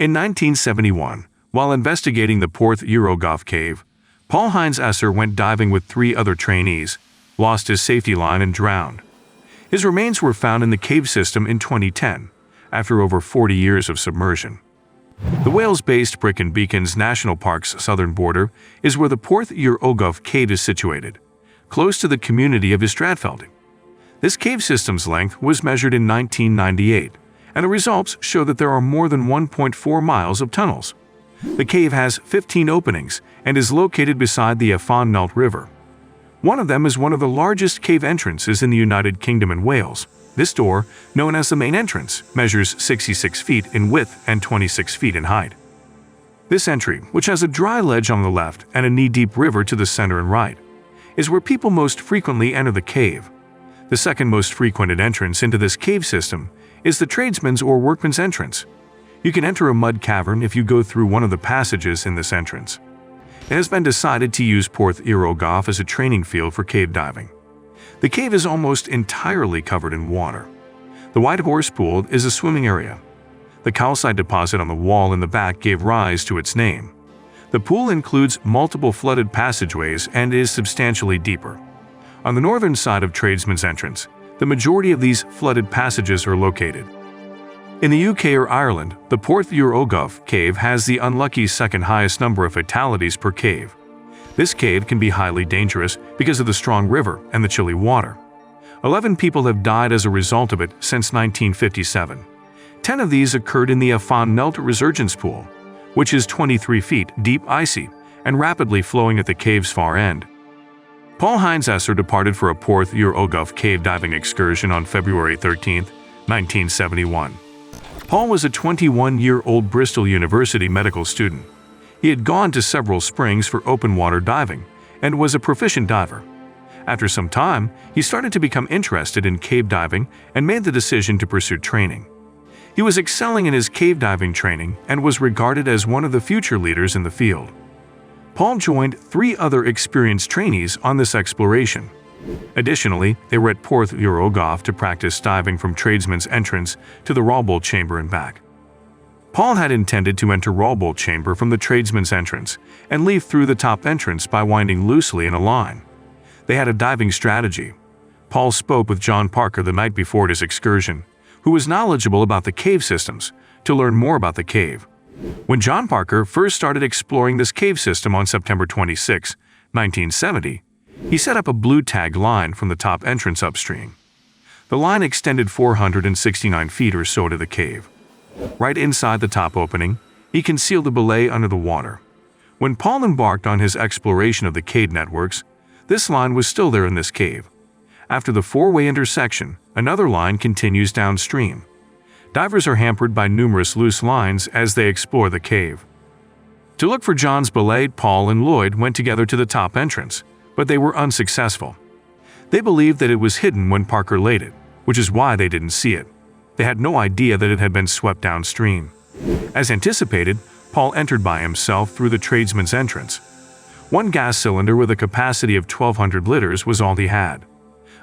In 1971, while investigating the Porth Yr Ogof cave, Heinz Esser went diving with 3 other trainees, lost his safety line and drowned. His remains were found in the cave system in 2010, after over 40 years of submersion. The Wales-based Brecon National Park's southern border is where the Porth Yr Ogof cave is situated, close to the community of Ystradfellte. This cave system's length was measured in 1998, and the results show that there are more than 1.4 miles of tunnels. The cave has 15 openings and is located beside the Afon Mellte River. One of them is one of the largest cave entrances in the United Kingdom and Wales. This door, known as the main entrance, measures 66 feet in width and 26 feet in height. This entry, which has a dry ledge on the left and a knee-deep river to the center and right, is where people most frequently enter the cave. The second most frequented entrance into this cave system is the Tradesman's or Workman's entrance. You can enter a mud cavern if you go through one of the passages in this entrance. It has been decided to use Porth Yr Ogof as a training field for cave diving. The cave is almost entirely covered in water. The White Horse Pool is a swimming area. The calcite deposit on the wall in the back gave rise to its name. The pool includes multiple flooded passageways and is substantially deeper. On the northern side of Tradesman's entrance, the majority of these flooded passages are located. In the UK or Ireland, the Porth Yr Ogof cave has the unlucky second highest number of fatalities per cave. This cave can be highly dangerous because of the strong river and the chilly water. 11 people have died as a result of it since 1957. 10 of these occurred in the Afon Mellte Resurgence Pool, which is 23 feet deep, icy, and rapidly flowing at the cave's far end. Heinz Esser departed for a Porth Yr Ogof cave diving excursion on February 13, 1971. Paul was a 21-year-old Bristol University medical student. He had gone to several springs for open-water diving and was a proficient diver. After some time, he started to become interested in cave diving and made the decision to pursue training. He was excelling in his cave diving training and was regarded as one of the future leaders in the field. Paul joined 3 other experienced trainees on this exploration. Additionally, they were at Porth Yr Ogof to practice diving from Tradesman's entrance to the Rawbolt chamber and back. Paul had intended to enter Rawbolt chamber from the Tradesman's entrance and leave through the top entrance by winding loosely in a line. They had a diving strategy. Paul spoke with John Parker the night before his excursion, who was knowledgeable about the cave systems, to learn more about the cave. When John Parker first started exploring this cave system on September 26, 1970, he set up a blue tag line from the top entrance upstream. The line extended 469 feet or so to the cave. Right inside the top opening, he concealed the belay under the water. When Paul embarked on his exploration of the cave networks, this line was still there in this cave. After the 4-way intersection, another line continues downstream. Divers are hampered by numerous loose lines as they explore the cave. To look for John's belay, Paul and Lloyd went together to the top entrance, but they were unsuccessful. They believed that it was hidden when Parker laid it, which is why they didn't see it. They had no idea that it had been swept downstream. As anticipated, Paul entered by himself through the Tradesman's entrance. One gas cylinder with a capacity of 1,200 liters was all he had.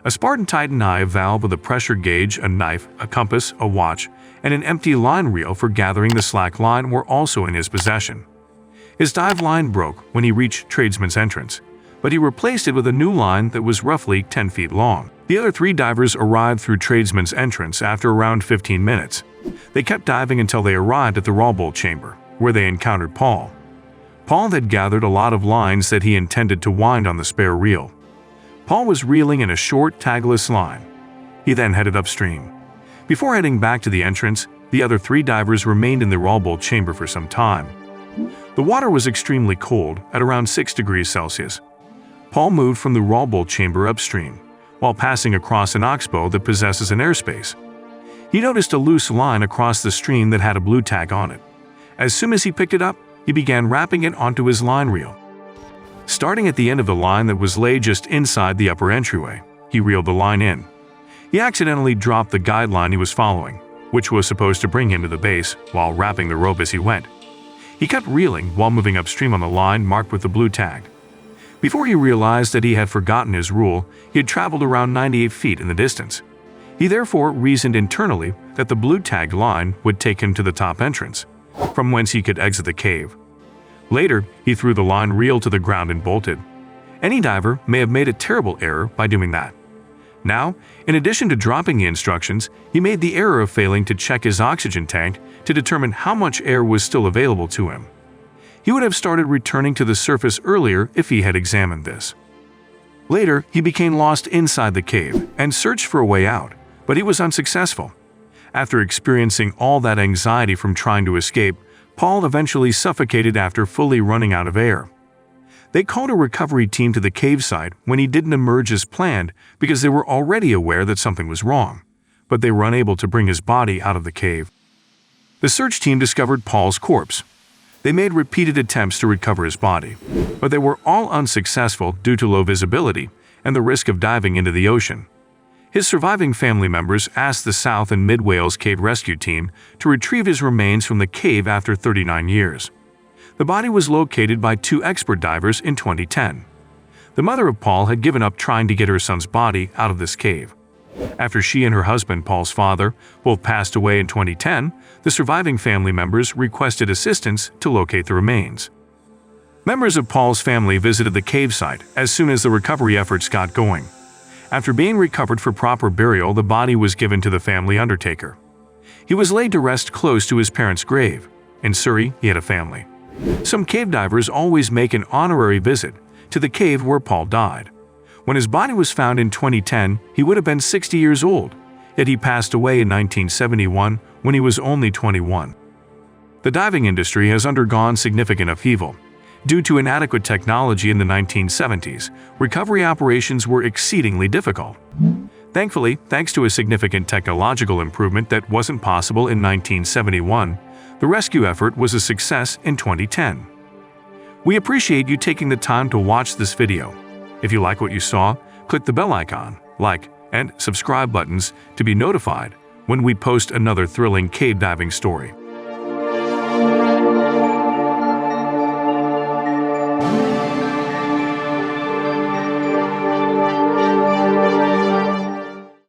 A Spartan Titan eye valve with a pressure gauge, a knife, a compass, a watch, and an empty line reel for gathering the slack line were also in his possession. His dive line broke when he reached Tradesman's entrance, but he replaced it with a new line that was roughly 10 feet long. The other 3 divers arrived through Tradesman's entrance after around 15 minutes. They kept diving until they arrived at the Rawbolt chamber, where they encountered Paul. Paul had gathered a lot of lines that he intended to wind on the spare reel. Paul was reeling in a short, tagless line. He then headed upstream. Before heading back to the entrance, the other 3 divers remained in the Rawbolt chamber for some time. The water was extremely cold, at around 6 degrees Celsius. Paul moved from the Rawbolt chamber upstream, while passing across an oxbow that possesses an airspace. He noticed a loose line across the stream that had a blue tag on it. As soon as he picked it up, he began wrapping it onto his line reel. Starting at the end of the line that was laid just inside the upper entryway, he reeled the line in. He accidentally dropped the guideline he was following, which was supposed to bring him to the base, while wrapping the rope as he went. He kept reeling while moving upstream on the line marked with the blue tag. Before he realized that he had forgotten his rule, he had traveled around 98 feet in the distance. He therefore reasoned internally that the blue tag line would take him to the top entrance. from whence he could exit the cave. Later, he threw the line reel to the ground and bolted. Any diver may have made a terrible error by doing that. Now, in addition to dropping the instructions, he made the error of failing to check his oxygen tank to determine how much air was still available to him. He would have started returning to the surface earlier if he had examined this. Later, he became lost inside the cave and searched for a way out, but he was unsuccessful. After experiencing all that anxiety from trying to escape, Paul eventually suffocated after fully running out of air. They called a recovery team to the cave site when he didn't emerge as planned because they were already aware that something was wrong, but they were unable to bring his body out of the cave. The search team discovered Paul's corpse. They made repeated attempts to recover his body, but they were all unsuccessful due to low visibility and the risk of diving into the ocean. His surviving family members asked the South and Mid Wales Cave Rescue Team to retrieve his remains from the cave after 39 years. The body was located by 2 expert divers in 2010. The mother of Paul had given up trying to get her son's body out of this cave. After she and her husband, Paul's father, both passed away in 2010, the surviving family members requested assistance to locate the remains. Members of Paul's family visited the cave site as soon as the recovery efforts got going. After being recovered for proper burial, the body was given to the family undertaker. He was laid to rest close to his parents' grave. In Surrey, he had a family. Some cave divers always make an honorary visit to the cave where Paul died. When his body was found in 2010, he would have been 60 years old, yet he passed away in 1971 when he was only 21. The diving industry has undergone significant upheaval. Due to inadequate technology in the 1970s, recovery operations were exceedingly difficult. Thankfully, thanks to a significant technological improvement that wasn't possible in 1971, the rescue effort was a success in 2010. We appreciate you taking the time to watch this video. If you like what you saw, click the bell icon, like, and subscribe buttons to be notified when we post another thrilling cave diving story.